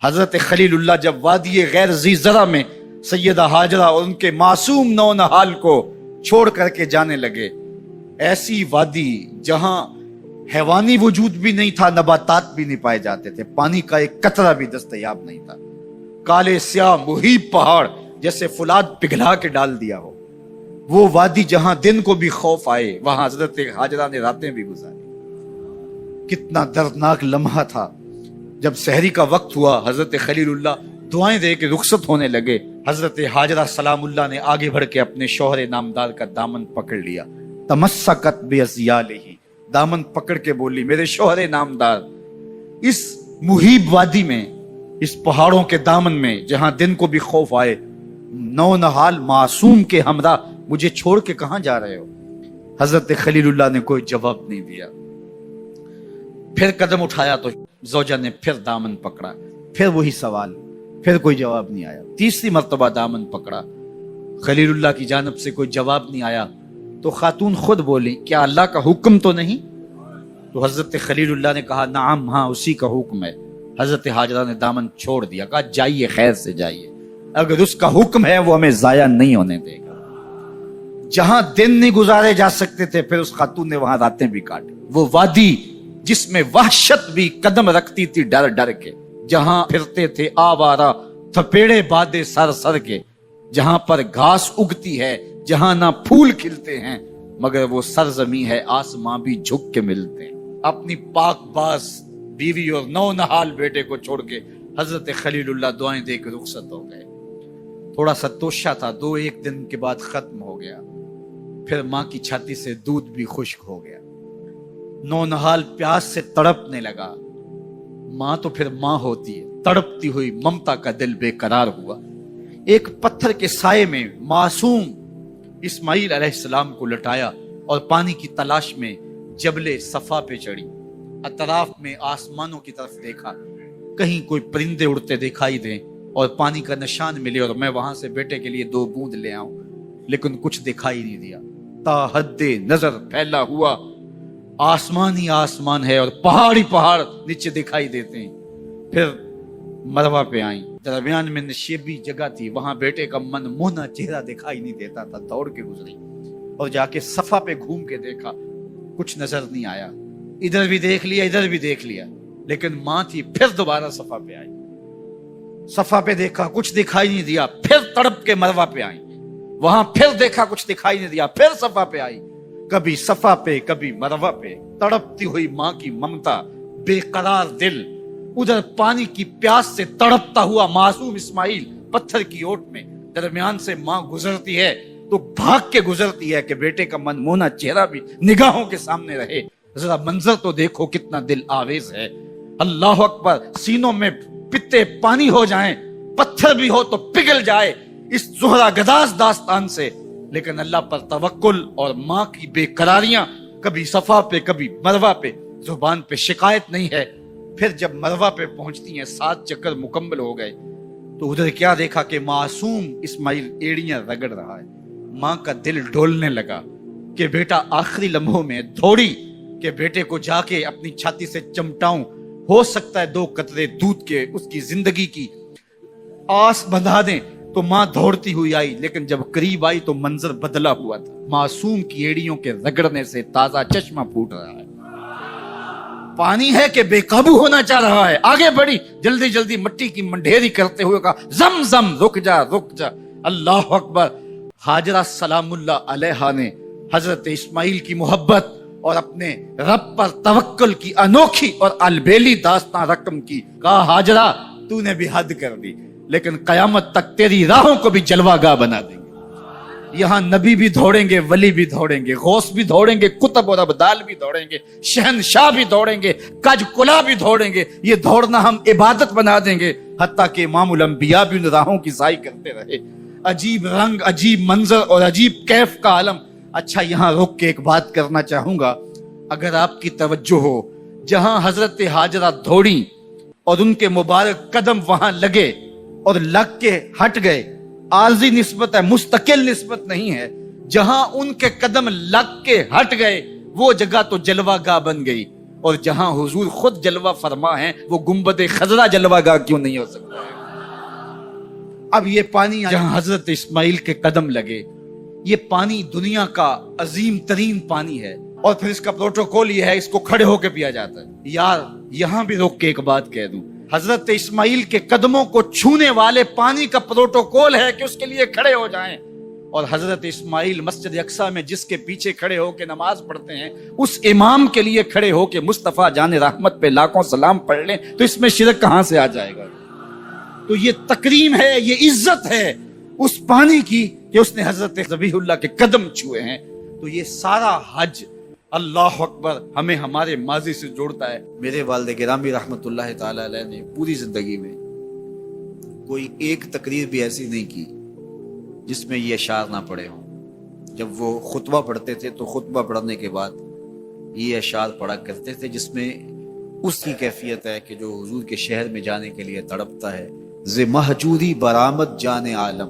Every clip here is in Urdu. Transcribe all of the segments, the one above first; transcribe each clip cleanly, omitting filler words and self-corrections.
حضرت خلیل اللہ جب وادی غیر ذی زرع میں سیدہ ہاجرہ اور ان کے معصوم نونہال کو چھوڑ کر کے جانے لگے، ایسی وادی جہاں حیوانی وجود بھی نہیں تھا، نباتات بھی نہیں پائے جاتے تھے، پانی کا ایک قطرہ بھی دستیاب نہیں تھا، کالے سیاہ محیط پہاڑ جیسے فولاد پگھلا کے ڈال دیا ہو، وہ وادی جہاں دن کو بھی خوف آئے، وہاں حضرت ہاجرہ نے راتیں بھی گزاری۔ کتنا دردناک لمحہ تھا جب سحری کا وقت ہوا، حضرت خلیل اللہ دعائیں دے کے رخصت ہونے لگے، حضرت ہاجرہ سلام اللہ نے آگے بڑھ کے اپنے شوہر نامدار کا دامن پکڑ لیا، تمسکت بعصیالہ، دامن پکڑ کے بولی میرے شوہر نامدار، اس محیب وادی میں، اس پہاڑوں کے دامن میں جہاں دن کو بھی خوف آئے، نونہال معصوم کے ہمراہ مجھے چھوڑ کے کہاں جا رہے ہو؟ حضرت خلیل اللہ نے کوئی جواب نہیں دیا۔ پھر قدم اٹھایا تو زوجہ نے پھر دامن پکڑا، پھر وہی سوال، پھر کوئی جواب نہیں آیا۔ تیسری مرتبہ دامن پکڑا، خلیل اللہ کی جانب سے کوئی جواب نہیں آیا، تو خاتون خود بولی کیا اللہ کا حکم تو نہیں؟ تو حضرت خلیل اللہ نے کہا نعم، ہاں اسی کا حکم ہے۔ حضرت ہاجرہ نے دامن چھوڑ دیا، کہا جائیے، خیر سے جائیے، اگر اس کا حکم ہے وہ ہمیں ضائع نہیں ہونے دے گا۔ جہاں دن نہیں گزارے جا سکتے تھے، پھر اس خاتون نے وہاں راتیں بھی کاٹی۔ وہ وادی جس میں وحشت بھی قدم رکھتی تھی ڈر ڈر کے، جہاں پھرتے تھے آوارہ تھپیڑے بادے سر سر کے، جہاں پر گھاس اگتی ہے، جہاں نہ پھول کھلتے ہیں، مگر وہ سرزمین ہے آسماں بھی جھک کے ملتے ہیں۔ اپنی پاک باز بیوی اور نونہال بیٹے کو چھوڑ کے حضرت خلیل اللہ دعائیں دے کے رخصت ہو گئے۔ تھوڑا سا توشہ تھا، 2-1 دن کے بعد ختم ہو گیا۔ پھر ماں کی چھاتی سے دودھ بھی خشک ہو گیا، نونہال پیاس سے تڑپنے لگا۔ ماں تو پھر ماں ہوتی ہے، تڑپتی ہوئی ممتا کا دل بے قرار ہوا۔ ایک پتھر کے سائے میں معصوم اسماعیل علیہ السلام کو لٹایا اور پانی کی تلاش میں جبل صفا پہ چڑھی۔ اطراف میں آسمانوں کی طرف دیکھا، کہیں کوئی پرندے اڑتے دکھائی دیں اور پانی کا نشان ملے اور میں وہاں سے بیٹے کے لیے 2 بوند لے آؤں، لیکن کچھ دکھائی نہیں دیا۔ تا حد نظر پھیلا ہوا آسمان ہی آسمان ہے اور پہاڑی پہاڑ نیچے دکھائی دیتے ہیں۔ پھر مروہ پہ آئیں، درمیان میں نشیبی جگہ تھی، وہاں بیٹے کا من مونا چہرہ دکھائی نہیں دیتا تھا، دوڑ کے گزری اور جا کے صفا پہ گھوم کے دیکھا، کچھ نظر نہیں آیا۔ ادھر بھی دیکھ لیا، ادھر بھی دیکھ لیا، لیکن ماں تھی۔ پھر دوبارہ صفا پہ آئی، صفا پہ دیکھا، کچھ دکھائی نہیں دیا۔ پھر تڑپ کے مروہ پہ آئی، وہاں پھر دیکھا، کچھ دکھائی نہیں دیا۔ پھر صفا پہ آئی، کبھی صفا پہ کبھی مروہ پہ، تڑپتی ہوئی ماں کی ممتا، بے قرار دل، ادھر پانی کی پیاس سے تڑپتا ہوا معصوم اسماعیل پتھر کی اوٹ میں۔ درمیان سے ماں گزرتی ہے تو بھاگ کے گزرتی ہے کہ بیٹے کا من مونا چہرہ بھی نگاہوں کے سامنے رہے۔ ذرا منظر تو دیکھو کتنا دل آویز ہے۔ اللہ اکبر، سینوں میں پتے پانی ہو جائیں، پتھر بھی ہو تو پگھل جائے اس زہرہ گداز داستان سے، لیکن اللہ پر توکل اور ماں کی بے قراریاں، کبھی صفا پہ کبھی مروہ پہ، زبان پہ شکایت نہیں ہے۔ پھر جب مروہ پہ پہنچتی ہیں، 7 چکر مکمل ہو گئے، تو ادھر کیا دیکھا کہ معصوم اسماعیل ایڑیاں رگڑ رہا ہے۔ ماں کا دل ڈولنے لگا کہ بیٹا آخری لمحوں میں دوڑی کہ بیٹے کو جا کے اپنی چھاتی سے چمٹاؤں، ہو سکتا ہے 2 قطرے دودھ کے اس کی زندگی کی آس بندھا دیں۔ تو ماں دوڑتی ہوئی آئی، لیکن جب قریب آئی تو منظر بدلا ہوا تھا۔ معصوم کی ایڑیوں کے رگڑنے سے تازہ چشمہ پھوٹ رہا ہے، پانی ہے کہ بے قابو ہونا چاہ رہا ہے۔ آگے بڑھی، جلدی جلدی مٹی کی منڈھیری کرتے ہوئے کہا زم زم، رک جا رک جا۔ اللہ اکبر۔ ہاجرہ سلام اللہ علیہا نے حضرت اسماعیل کی محبت اور اپنے رب پر توکل کی انوکھی اور البیلی داستان رقم کی۔ کہا ہاجرہ تو نے بھی حد کر دی، لیکن قیامت تک تیری راہوں کو بھی جلوہ گاہ بنا دیں گے۔ یہاں نبی بھی دوڑیں گے، ولی بھی دوڑیں گے، غوث بھی دوڑیں گے، کتب اور ابدال بھی دوڑیں گے، شہنشاہ بھی دوڑیں گے، کج کلا بھی دوڑیں گے۔ یہ دوڑنا ہم عبادت بنا دیں گے، حتیٰ کہ امام الانبیاء بھی ان راہوں کی سائی کرتے رہے۔ عجیب رنگ، عجیب منظر اور عجیب کیف کا عالم۔ اچھا، یہاں رک کے ایک بات کرنا چاہوں گا، اگر آپ کی توجہ ہو، جہاں حضرت ہاجرہ دوڑی اور ان کے مبارک قدم وہاں لگے اور لگ کے ہٹ گئے، عارضی نسبت ہے، مستقل نسبت نہیں ہے۔ جہاں ان کے قدم لگ کے ہٹ گئے وہ جگہ تو جلوہ گاہ بن گئی۔ اور جہاں حضور خود جلوہ فرما ہیں وہ گنبد خضرا جلوہ گاہ کیوں نہیں ہو سکتا ہے؟ اب یہ پانی جہاں حضرت اسماعیل کے قدم لگے، یہ پانی دنیا کا عظیم ترین پانی ہے، اور پھر اس کا پروٹوکول یہ ہے، اس کو کھڑے ہو کے پیا جاتا ہے۔ یار یہاں بھی روک کے ایک بات کہہ دوں، حضرت اسماعیل کے قدموں کو چھونے والے پانی کا پروٹوکول ہے کہ اس کے لیے کھڑے ہو جائیں، اور حضرت اسماعیل مسجد اقصی میں جس کے پیچھے کھڑے ہو کے نماز پڑھتے ہیں اس امام کے لیے کھڑے ہو کے مصطفیٰ جان رحمت پہ لاکھوں سلام پڑھ لیں، تو اس میں شرک کہاں سے آ جائے گا؟ تو یہ تکریم ہے، یہ عزت ہے اس پانی کی کہ اس نے حضرت ذبیح اللہ کے قدم چھوئے ہیں۔ تو یہ سارا حج، اللہ اکبر، ہمیں ہمارے ماضی سے جوڑتا ہے۔ میرے والد گرامی رحمت اللہ تعالی علیہ نے پوری زندگی میں کوئی ایک تقریر بھی ایسی نہیں کی جس میں یہ اشعار نہ پڑھے ہوں۔ جب وہ خطبہ پڑھتے تھے تو خطبہ پڑھنے کے بعد یہ اشعار پڑھا کرتے تھے، جس میں اس کی کیفیت ہے کہ جو حضور کے شہر میں جانے کے لیے تڑپتا ہے، ز مہجوری برآمد جان عالم،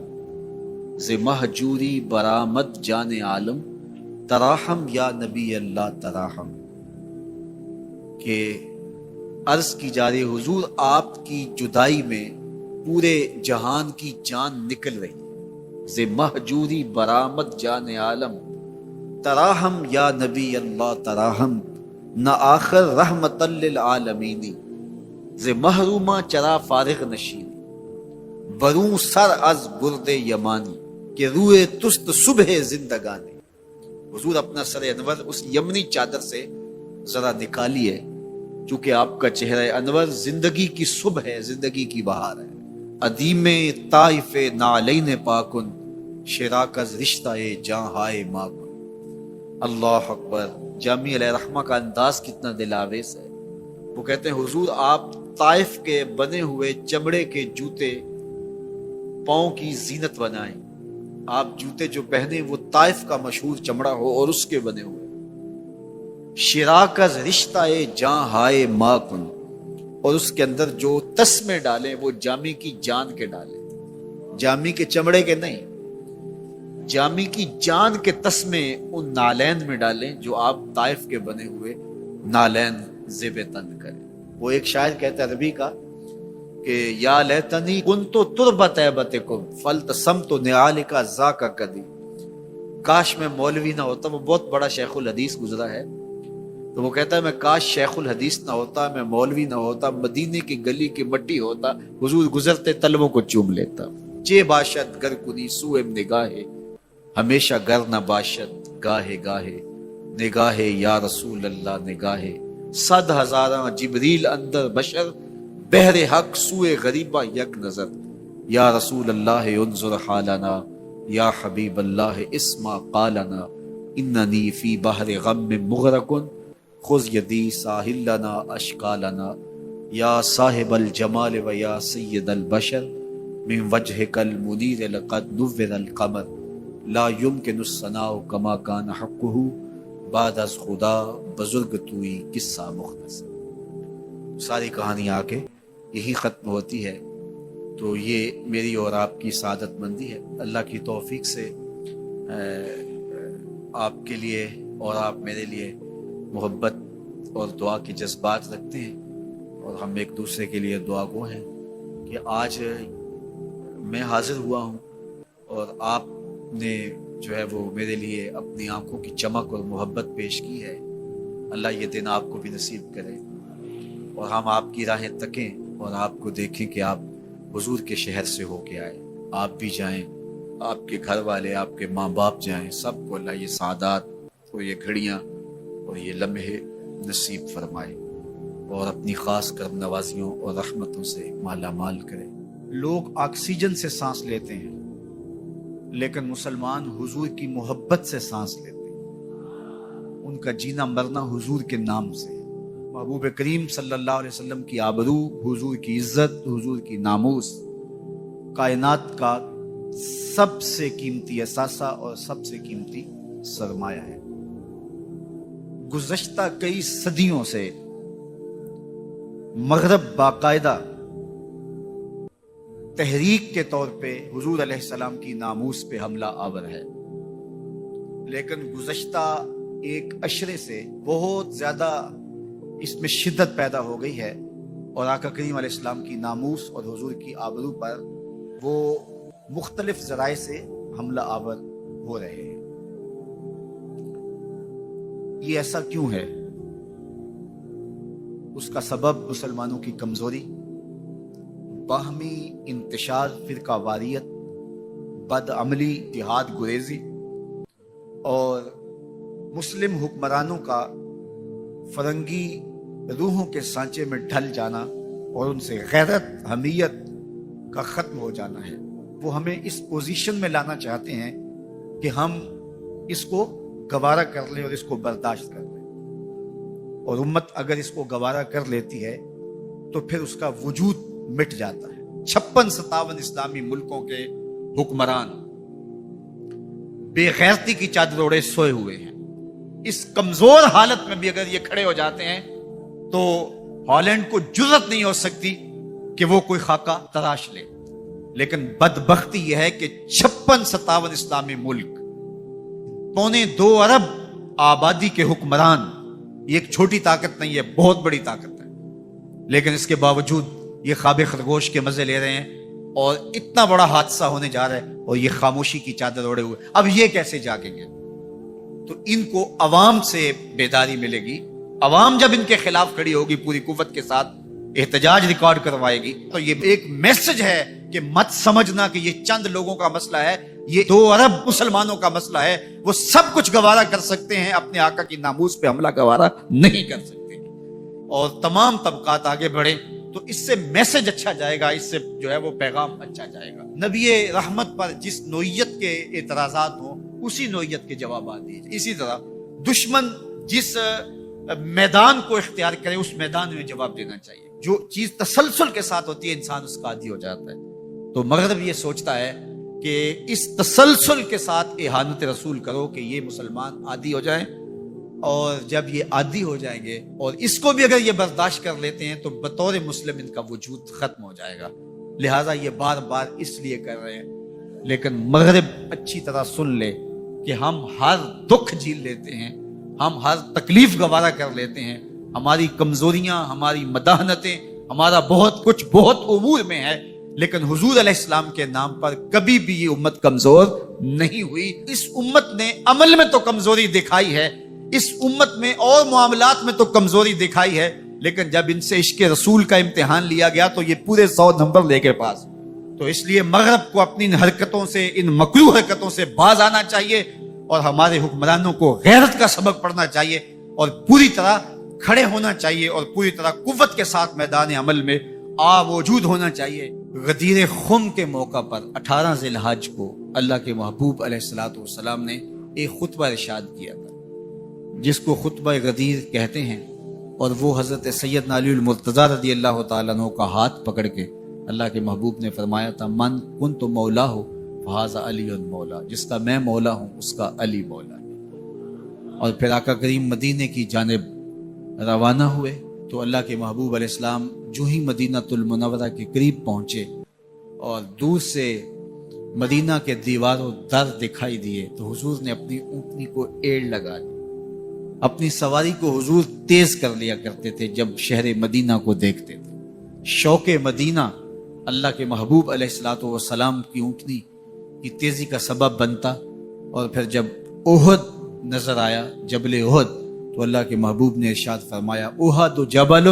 ز مہجوری برآمد جان عالم، تراہم یا نبی اللہ تراہم، کہ عرض کی جا رہی حضور آپ کی جدائی میں پورے جہان کی جان نکل رہی، ز مہجوری برآمد جان عالم، تراہم یا نبی اللہ تراہم، نہ آخر رحمت للعالمین، ز محرومہ چرا فارغ نشین، بروں سر از برد یمانی، کہ روئے تست صبح زندگانی۔ حضور اپنا سر انور اس یمنی چادر سے ذرا نکالیے، چونکہ آپ کا چہرہ انور زندگی کی صبح ہے، زندگی کی بہار ہے۔ ادیم طائف نعلین پاکن، شراک از رشتہ جاں ہائے ماکن۔ اللہ اکبر۔ جامی علیہ رحمہ کا انداز کتنا دلاویز ہے۔ وہ کہتے ہیں حضور آپ طائف کے بنے ہوئے چمڑے کے جوتے پاؤں کی زینت بنائیں، آپ جوتے جو پہنے وہ طائف کا مشہور چمڑا ہو اور اس کے بنے ہوئے، شراک از رشتہ جاں ہائے ماکن، اور اس کے اندر جو تسمے ڈالیں وہ جامی کی جان کے ڈالیں، جامی کے چمڑے کے نہیں، جامی کی جان کے تسمے ان نالین میں ڈالیں جو آپ طائف کے بنے ہوئے نالین زیب تن کریں۔ وہ ایک شاعر کہتا ہے عربی کا کہ یا لیتنی کنت تربت ایبتکم فلتسمت نعالک ذاک کدی، کاش میں مولوی نہ ہوتا۔ وہ بہت بڑا شیخ الحدیث گزرا ہے، تو وہ کہتا ہے میں کاش شیخ الحدیث نہ ہوتا، میں مولوی نہ ہوتا، مدینے کی گلی کی مٹی ہوتا، حضور گزرتے طلبوں کو چوم لیتا۔ چے باشد گر کنی سوئم نگاہے، ہمیشہ گر نہ باشد گاہے گاہے، نگاہے یا رسول اللہ نگاہے، 100,000 جبریل اندر بشر، بحر حق سوئے غریبہ یک نظر، یا رسول اللہ انظر حالنا، یا حبیب اللہ اسمع قالنا، اننی فی بحر غم مغرقن، خذ یدی ساحل لنا اشکالنا، یا صاحب الجمال و یا سید البشر، من وجہک المنیر لقد نور القمر، لا یمکن الثناء کما کان حقہ، بعد از خدا بزرگ توئی قصہ مختصر۔ ساری کہانی آ کے یہی ختم ہوتی ہے۔ تو یہ میری اور آپ کی سعادت مندی ہے۔ اللہ کی توفیق سے آپ کے لیے اور آپ میرے لیے محبت اور دعا کے جذبات رکھتے ہیں، اور ہم ایک دوسرے کے لیے دعا گو ہیں کہ آج میں حاضر ہوا ہوں اور آپ نے جو ہے وہ میرے لیے اپنی آنکھوں کی چمک اور محبت پیش کی ہے۔ اللہ یہ دن آپ کو بھی نصیب کرے، اور ہم آپ کی راہیں تکیں اور آپ کو دیکھیں کہ آپ حضور کے شہر سے ہو کے آئے، آپ بھی جائیں، آپ کے گھر والے، آپ کے ماں باپ جائیں، سب کو اللہ یہ سعادات اور یہ گھڑیاں اور یہ لمحے نصیب فرمائے، اور اپنی خاص کرم نوازیوں اور رحمتوں سے مالا مال کرے۔ لوگ آکسیجن سے سانس لیتے ہیں، لیکن مسلمان حضور کی محبت سے سانس لیتے ہیں، ان کا جینا مرنا حضور کے نام سے۔ محبوب کریم صلی اللہ علیہ وسلم کی آبرو، حضور کی عزت، حضور کی ناموس کائنات کا سب سے قیمتی اثاثہ اور سب سے قیمتی سرمایہ ہے۔ گزشتہ کئی صدیوں سے مغرب باقاعدہ تحریک کے طور پہ حضور علیہ السلام کی ناموس پہ حملہ آور ہے، لیکن گزشتہ ایک عشرے سے بہت زیادہ اس میں شدت پیدا ہو گئی ہے اور آقا کریم علیہ السلام کی ناموس اور حضور کی آبرو پر وہ مختلف ذرائع سے حملہ آور ہو رہے ہیں۔ یہ ایسا کیوں ہے؟ اس کا سبب مسلمانوں کی کمزوری، باہمی انتشار، فرقہ واریت، بد عملی، جہاد گریزی اور مسلم حکمرانوں کا فرنگی روحوں کے سانچے میں ڈھل جانا اور ان سے غیرت، حمیت کا ختم ہو جانا ہے۔ وہ ہمیں اس پوزیشن میں لانا چاہتے ہیں کہ ہم اس کو گوارا کر لیں اور اس کو برداشت کر لیں، اور امت اگر اس کو گوارا کر لیتی ہے تو پھر اس کا وجود مٹ جاتا ہے۔ 56-57 اسلامی ملکوں کے حکمران بے غیرتی کی چادر اوڑے سوئے ہوئے ہیں۔ اس کمزور حالت میں بھی اگر یہ کھڑے ہو جاتے ہیں تو ہالینڈ کو جرأت نہیں ہو سکتی کہ وہ کوئی خاکہ تراش لے۔ لیکن بدبختی یہ ہے کہ 56-57 اسلامی ملک، 2.25 ارب آبادی کے حکمران، یہ ایک چھوٹی طاقت نہیں ہے، بہت بڑی طاقت ہے، لیکن اس کے باوجود یہ خواب خرگوش کے مزے لے رہے ہیں اور اتنا بڑا حادثہ ہونے جا رہا ہے اور یہ خاموشی کی چادر اوڑے ہوئے۔ اب یہ کیسے جاگیں گے؟ تو ان کو عوام سے بیداری ملے گی۔ عوام جب ان کے خلاف کھڑی ہوگی پوری قوت کے ساتھ، احتجاج ریکارڈ کروائے گی، تو یہ ایک میسج ہے کہ مت سمجھنا کہ یہ چند لوگوں کا مسئلہ ہے، یہ 2 ارب مسلمانوں کا مسئلہ ہے۔ وہ سب کچھ گوارا کر سکتے ہیں، اپنے آقا کی ناموس پہ حملہ گوارا نہیں کر سکتے، اور تمام طبقات آگے بڑھیں تو اس سے میسج اچھا جائے گا، اس سے جو ہے وہ پیغام اچھا جائے گا۔ نبی رحمت پر جس نوعیت کے اعتراضات ہوں اسی نوعیت کے جوابات دیجیے۔ اسی طرح دشمن جس میدان کو اختیار کرے اس میدان میں جواب دینا چاہیے۔ جو چیز تسلسل کے ساتھ ہوتی ہے انسان اس کا عادی ہو جاتا ہے۔ تو مغرب یہ سوچتا ہے کہ اس تسلسل کے ساتھ اہانت رسول کرو کہ یہ مسلمان عادی ہو جائیں، اور جب یہ عادی ہو جائیں گے اور اس کو بھی اگر یہ برداشت کر لیتے ہیں تو بطور مسلم ان کا وجود ختم ہو جائے گا۔ لہٰذا یہ بار بار اس لیے کر رہے ہیں۔ لیکن مغرب اچھی طرح سن لے کہ ہم ہر دکھ جھیل لیتے ہیں، ہم ہر تکلیف گوارا کر لیتے ہیں، ہماری کمزوریاں، ہماری مداحنتیں، ہمارا بہت کچھ بہت امور میں ہے، لیکن حضور علیہ السلام کے نام پر کبھی بھی یہ امت کمزور نہیں ہوئی۔ اس امت نے عمل میں تو کمزوری دکھائی ہے، اس امت میں اور معاملات میں تو کمزوری دکھائی ہے، لیکن جب ان سے عشق رسول کا امتحان لیا گیا تو یہ پورے 100 نمبر لے کے پاس۔ تو اس لیے مغرب کو اپنی ان حرکتوں سے، ان مکروہ حرکتوں سے باز آنا چاہیے، اور ہمارے حکمرانوں کو غیرت کا سبق پڑھنا چاہیے اور پوری طرح کھڑے ہونا چاہیے اور پوری طرح قوت کے ساتھ میدان عمل میں موجود ہونا چاہیے۔ غدیر خم کے موقع پر 18 ذی الحج کو اللہ کے محبوب علیہ الصلوۃ والسلام نے ایک خطبہ ارشاد کیا تھا جس کو خطبہ غدیر کہتے ہیں، اور وہ حضرت سیدنا علی المرتضیٰ رضی اللہ تعالیٰ عنہ کا ہاتھ پکڑ کے اللہ کے محبوب نے فرمایا تھا، من کنت مولا ہو فہذا علی مولا، جس کا میں مولا ہوں اس کا علی مولا ہے۔ اور پھر آقا کریم مدینے کی جانب روانہ ہوئے تو اللہ کے محبوب علیہ السلام جو ہی مدینہ المنورہ کے قریب پہنچے اور دور سے مدینہ کے دیواروں در دکھائی دیے تو حضور نے اپنی اونٹنی کو ایڑ لگا دی۔ اپنی سواری کو حضور تیز کر لیا کرتے تھے جب شہر مدینہ کو دیکھتے تھے۔ شوق مدینہ اللہ کے محبوب علیہ الصلوۃ والسلام کی اونٹنی کی تیزی کا سبب بنتا، اور پھر جب احد نظر آیا، جبل احد، تو اللہ کے محبوب نے ارشاد فرمایا، احد جبل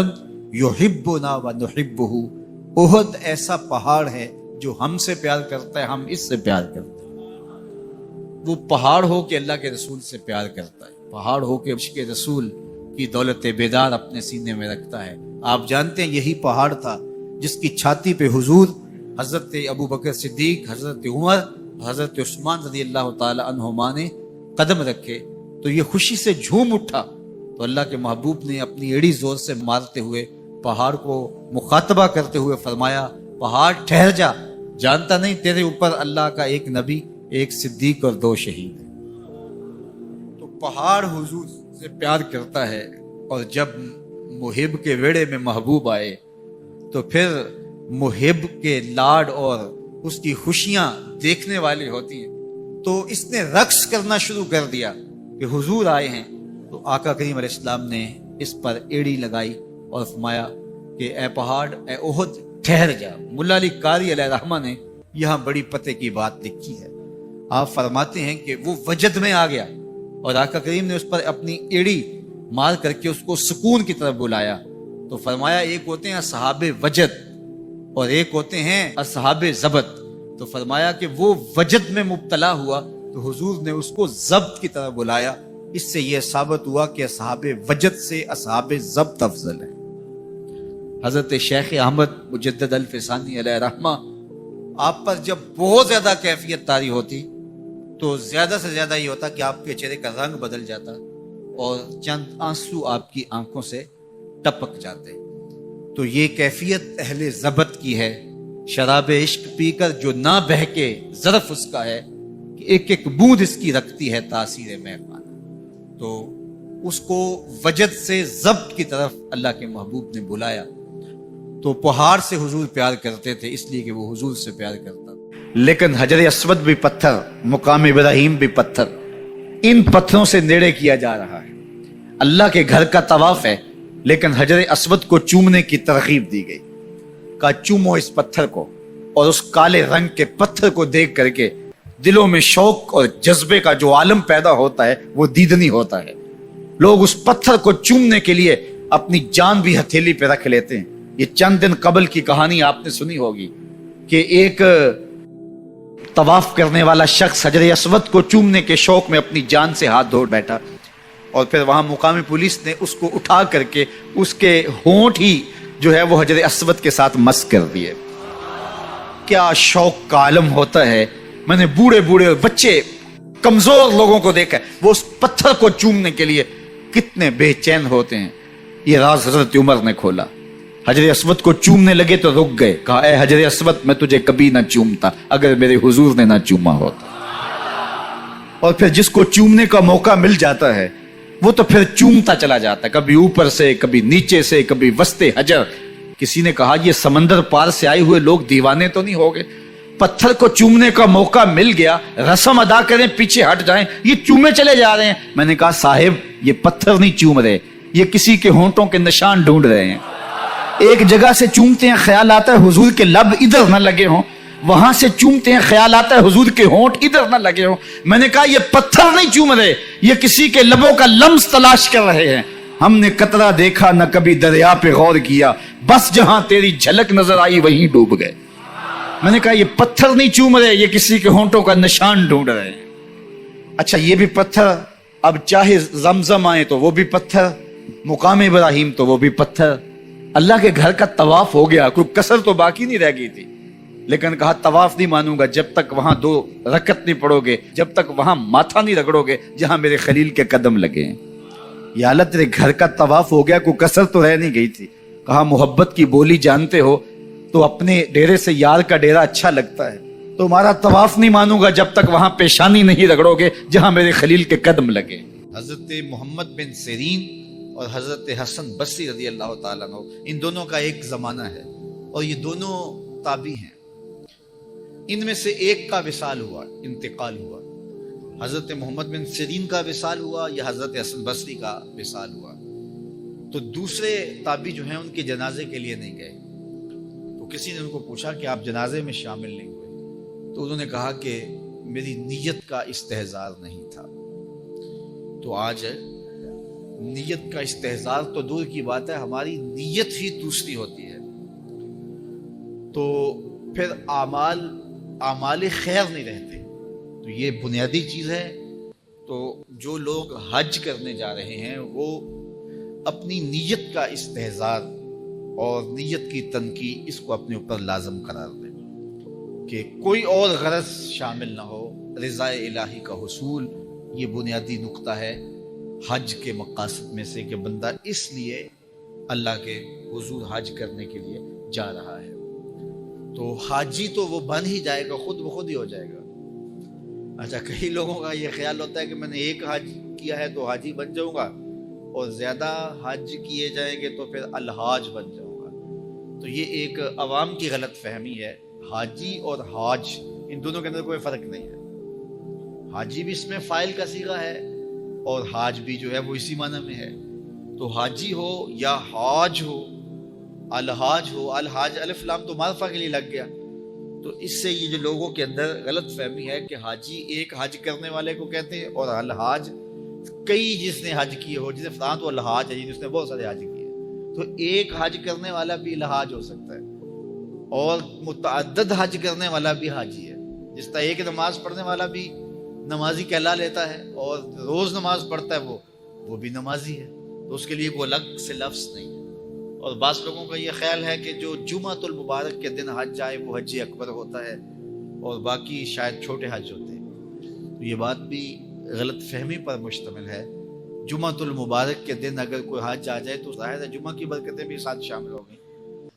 یحبنا ونحبہ، احد ایسا پہاڑ ہے جو ہم سے پیار کرتا ہے، ہم اس سے پیار کرتے ہیں۔ وہ پہاڑ ہو کہ اللہ کے رسول سے پیار کرتا ہے، پہاڑ ہو کہ عشق رسول کی دولت بیدار اپنے سینے میں رکھتا ہے۔ آپ جانتے ہیں یہی پہاڑ تھا جس کی چھاتی پہ حضور، حضرت ابو بکر صدیق، حضرت عمر، حضرت عثمان رضی اللہ تعالی عنہما نے قدم رکھے تو یہ خوشی سے جھوم اٹھا، تو اللہ کے محبوب نے اپنی ایڑی زور سے مارتے ہوئے پہاڑ کو مخاطبہ کرتے ہوئے فرمایا، پہاڑ ٹھہر جا، جانتا نہیں تیرے اوپر اللہ کا ایک نبی، ایک صدیق اور 2 شہید ہیں۔ تو پہاڑ حضور سے پیار کرتا ہے، اور جب محب کے ویڑے میں محبوب آئے تو پھر محب کے لاڈ اور اس کی خوشیاں دیکھنے والی ہوتی ہیں۔ تو اس نے رقص کرنا شروع کر دیا کہ حضور آئے ہیں، تو آقا کریم علیہ السلام نے اس پر ایڑی لگائی اور فرمایا کہ اے پہاڑ، اے احد، ٹھہر جا۔ ملا علی قاری علیہ رحمہ نے یہاں بڑی پتے کی بات لکھی ہے۔ آپ فرماتے ہیں کہ وہ وجد میں آ گیا اور آقا کریم نے اس پر اپنی ایڑی مار کر کے اس کو سکون کی طرف بلایا۔ تو فرمایا ایک ہوتے ہیں اصحاب وجد اور ایک ہوتے ہیں اصحاب ضبط۔ تو فرمایا کہ وہ وجد میں مبتلا ہوا تو حضور نے اس کو ضبط کی طرف بلایا۔ اس سے یہ ثابت ہوا کہ اصحاب وجد سے اصحاب ضبط افضل ہیں۔ حضرت شیخ احمد مجدد الفسانی علیہ رحمہ، آپ پر جب بہت زیادہ کیفیت طاری ہوتی تو زیادہ سے زیادہ یہ ہوتا کہ آپ کے چہرے کا رنگ بدل جاتا اور چند آنسو آپ کی آنکھوں سے ٹپک جاتے۔ تو یہ کیفیت اہل ضبط کی ہے۔ شراب عشق پی کر جو نہ بہکے ظرف اس کا ہے کہ ایک ایک بوند اس کی رکھتی ہے تاثیر مہمانہ۔ تو اس کو وجد سے ضبط کی طرف اللہ کے محبوب نے بلایا۔ تو پہاڑ سے حضور پیار کرتے تھے اس لیے کہ وہ حضور سے پیار کرتا تھا، لیکن حجر اسود بھی پتھر، مقام ابراہیم بھی پتھر، ان پتھروں سے نیڑے کیا جا رہا ہے۔ اللہ کے گھر کا طواف ہے لیکن حجر اسود کو چومنے کی ترغیب دی گئی، کہا چومو اس پتھر کو، اور اس کالے رنگ کے پتھر کو دیکھ کر کے دلوں میں شوق اور جذبے کا جو عالم پیدا ہوتا ہے وہ دیدنی ہوتا ہے۔ لوگ اس پتھر کو چومنے کے لیے اپنی جان بھی ہتھیلی پہ رکھ لیتے ہیں۔ یہ چند دن قبل کی کہانی آپ نے سنی ہوگی کہ ایک طواف کرنے والا شخص حجر اسود کو چومنے کے شوق میں اپنی جان سے ہاتھ دھو بیٹھا اور پھر وہاں مقامی پولیس نے اس کو اٹھا کر کے اس کے ہونٹ ہی جو ہے وہ حجر اسود کے ساتھ مس کر دیے۔ کیا شوق کا عالم ہوتا ہے۔ میں نے بوڑھے بوڑھے بچے کمزور لوگوں کو دیکھا ہے، وہ اس پتھر کو چومنے کے لیے کتنے بے چین ہوتے ہیں۔ یہ راز حضرت عمر نے کھولا۔ حجر اسود کو چومنے لگے تو رک گئے، کہا اے حجر اسود، میں تجھے کبھی نہ چومتا اگر میرے حضور نے نہ چوما ہوتا۔ اور پھر جس کو چومنے کا موقع مل جاتا ہے وہ تو پھر چومتا چلا جاتا ہے، کبھی اوپر سے، کبھی نیچے سے، کبھی وسط حجر۔ کسی نے کہا یہ سمندر پار سے آئے ہوئے لوگ دیوانے تو نہیں ہو گئے؟ پتھر کو چومنے کا موقع مل گیا، رسم ادا کریں، پیچھے ہٹ جائیں، یہ چومے چلے جا رہے ہیں۔ میں نے کہا صاحب یہ پتھر نہیں چوم رہے، یہ کسی کے ہونٹوں کے نشان ڈھونڈ رہے ہیں۔ ایک جگہ سے چومتے ہیں، خیال آتا ہے حضور کے لب ادھر نہ لگے ہوں، وہاں سے چومتے ہیں، خیال آتا ہے حضور کے ہونٹ ادھر نہ لگے ہوں۔ میں نے کہا یہ پتھر نہیں چوم رہے، یہ کسی کے لبوں کا لمس تلاش کر رہے ہیں۔ ہم نے قطرہ دیکھا نہ کبھی دریا پہ غور کیا، بس جہاں تیری جھلک نظر آئی وہیں ڈوب گئے۔ میں نے کہا یہ پتھر نہیں چوم رہے، یہ کسی کے ہونٹوں کا نشان ڈھونڈ رہے ہیں۔ اچھا یہ بھی پتھر، اب چاہے زمزم آئے تو وہ بھی پتھر، مقام ابراہیم تو وہ بھی پتھر۔ اللہ کے گھر کا طواف ہو گیا، کوئی کسر تو باقی نہیں رہ گئی تھی، لیکن کہا طواف نہیں مانوں گا جب تک وہاں 2 رکعت نہیں پڑھو گے، جب تک وہاں ماتھا نہیں رگڑو گے جہاں میرے خلیل کے قدم لگے ہیں۔ یا اللہ تیرے گھر کا طواف ہو گیا، کوئی کسر تو رہ نہیں گئی تھی۔ کہا محبت کی بولی جانتے ہو تو اپنے ڈیرے سے یار کا ڈیرا اچھا لگتا ہے، تمہارا طواف نہیں مانوں گا جب تک وہاں پیشانی نہیں رگڑو گے جہاں میرے خلیل کے قدم لگے۔ حضرت محمد بن سیرین اور حضرت حسن بصری رضی اللہ تعالیٰ عنہ، ان دونوں کا ایک زمانہ ہے اور یہ دونوں تابعی ہیں۔ ان میں سے ایک کا وصال ہوا، انتقال ہوا، حضرت محمد بن سیرین کا وصال ہوا یا حضرت حسن بصری کا وصال ہوا۔ تو دوسرے تابعی جو ہیں ان کے جنازے کے لیے نہیں گئے۔ تو کسی نے ان کو پوچھا کہ آپ جنازے میں شامل نہیں ہوئے؟ تو انہوں نے کہا کہ میری نیت کا استحضار نہیں تھا۔ تو آج نیت کا استحضار تو دور کی بات ہے، ہماری نیت ہی دوسری ہوتی ہے تو پھر اعمال خیر نہیں رہتے۔ تو یہ بنیادی چیز ہے۔ تو جو لوگ حج کرنے جا رہے ہیں وہ اپنی نیت کا استحضار اور نیت کی تنقید اس کو اپنے اوپر لازم قرار دیں کہ کوئی اور غرض شامل نہ ہو، رضا الہی کا حصول یہ بنیادی نقطہ ہے حج کے مقاصد میں سے کہ بندہ اس لیے اللہ کے حضور حج کرنے کے لیے جا رہا ہے۔ تو حاجی تو وہ بن ہی جائے گا، خود بخود ہی ہو جائے گا۔ اچھا کئی لوگوں کا یہ خیال ہوتا ہے کہ میں نے ایک حج کیا ہے تو حاجی بن جاؤں گا، اور زیادہ حج کیے جائیں گے تو پھر الحاج بن جاؤں گا۔ تو یہ ایک عوام کی غلط فہمی ہے۔ حاجی اور حاج ان دونوں کے اندر کوئی فرق نہیں ہے۔ حاجی بھی اس میں فاعل کا صیغہ ہے اور حاج بھی جو ہے وہ اسی معنی میں ہے۔ تو حاجی ہو یا حاج ہو، الحاج ہو، الحاج الف لام تو معرفہ کے لیے لگ گیا، تو اس سے یہ جو لوگوں کے اندر غلط فہمی ہے کہ حاجی ایک حج کرنے والے کو کہتے ہیں، اور الحاج کئی جس نے حج کیے ہو، جس نے فلاں تو الحاج ہے جس نے بہت سارے حج کیے، تو ایک حج کرنے والا بھی الحاج ہو سکتا ہے، اور متعدد حج کرنے والا بھی حاجی ہے۔ جس طرح ایک نماز پڑھنے والا بھی نمازی کہلا لیتا ہے، اور روز نماز پڑھتا ہے وہ بھی نمازی ہے، تو اس کے لیے کوئی الگ سے لفظ نہیں ہے۔ اور بعض لوگوں کا یہ خیال ہے کہ جو جمعۃ المبارک کے دن حج جائے وہ حج اکبر ہوتا ہے، اور باقی شاید چھوٹے حج ہوتے ہیں، تو یہ بات بھی غلط فہمی پر مشتمل ہے۔ جمعۃ المبارک کے دن اگر کوئی حج آ جائے تو ظاہر ہے جمعہ کی برکتیں بھی ساتھ شامل ہوں گی،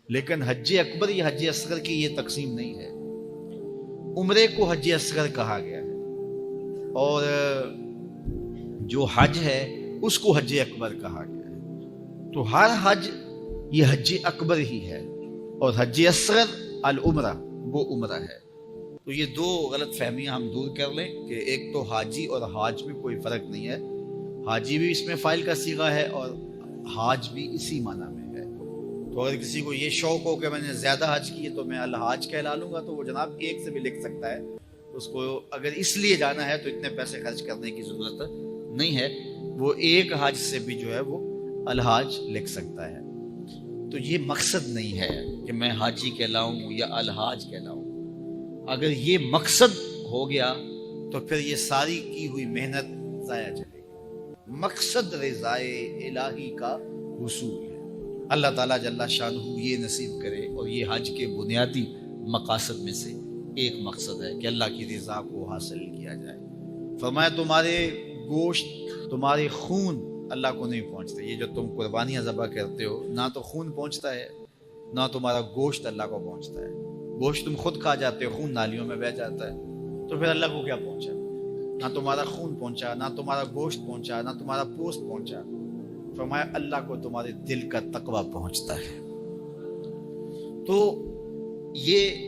لیکن حج اکبر یا حج اصغر کی یہ تقسیم نہیں ہے۔ عمرے کو حج اصغر کہا گیا ہے، اور جو حج ہے اس کو حج اکبر کہا گیا ہے، تو ہر حج یہ حج اکبر ہی ہے، اور حج اصغر العمرہ وہ عمرہ ہے۔ تو یہ دو غلط فہمیاں ہم دور کر لیں کہ ایک تو حاجی اور حاج میں کوئی فرق نہیں ہے، حاجی بھی اس میں فاعل کا صیغہ ہے اور حاج بھی اسی معنی میں ہے۔ تو اگر کسی کو یہ شوق ہو کہ میں نے زیادہ حج کیے تو میں الحاج کہلا لوں گا، تو وہ جناب ایک سے بھی لکھ سکتا ہے، اس کو اگر اس لیے جانا ہے تو اتنے پیسے خرچ کرنے کی ضرورت نہیں ہے، وہ ایک حج سے بھی جو ہے وہ الحاج لکھ سکتا ہے۔ تو یہ مقصد نہیں ہے کہ میں حاجی کہلاؤں یا الحاج کہلاؤں۔ اگر یہ مقصد ہو گیا تو پھر یہ ساری کی ہوئی محنت ضائع چلے گی۔ مقصد رضائے الہی کا حصول ہے۔ اللہ تعالیٰ جل شانہ یہ نصیب کرے، اور یہ حج کے بنیادی مقاصد میں سے ایک مقصد ہے کہ اللہ کی رضا کو حاصل کیا جائے۔ فرمایا تمہارے گوشت، تمہارے خون اللہ کو نہیں پہنچتے۔ یہ جو تم قربانیاں ذبح کرتے ہو، نہ تو خون پہنچتا ہے نہ تمہارا گوشت اللہ کو پہنچتا ہے۔ گوشت تم خود کھا جاتے ہو، خون نالیوں میں بہہ جاتا ہے، تو پھر اللہ کو کیا پہنچا؟ نہ تمہارا خون پہنچا، نہ تمہارا گوشت پہنچا، نہ تمہارا پوست پہنچا۔ فرمایا اللہ کو تمہارے دل کا تقویٰ پہنچتا ہے۔ تو یہ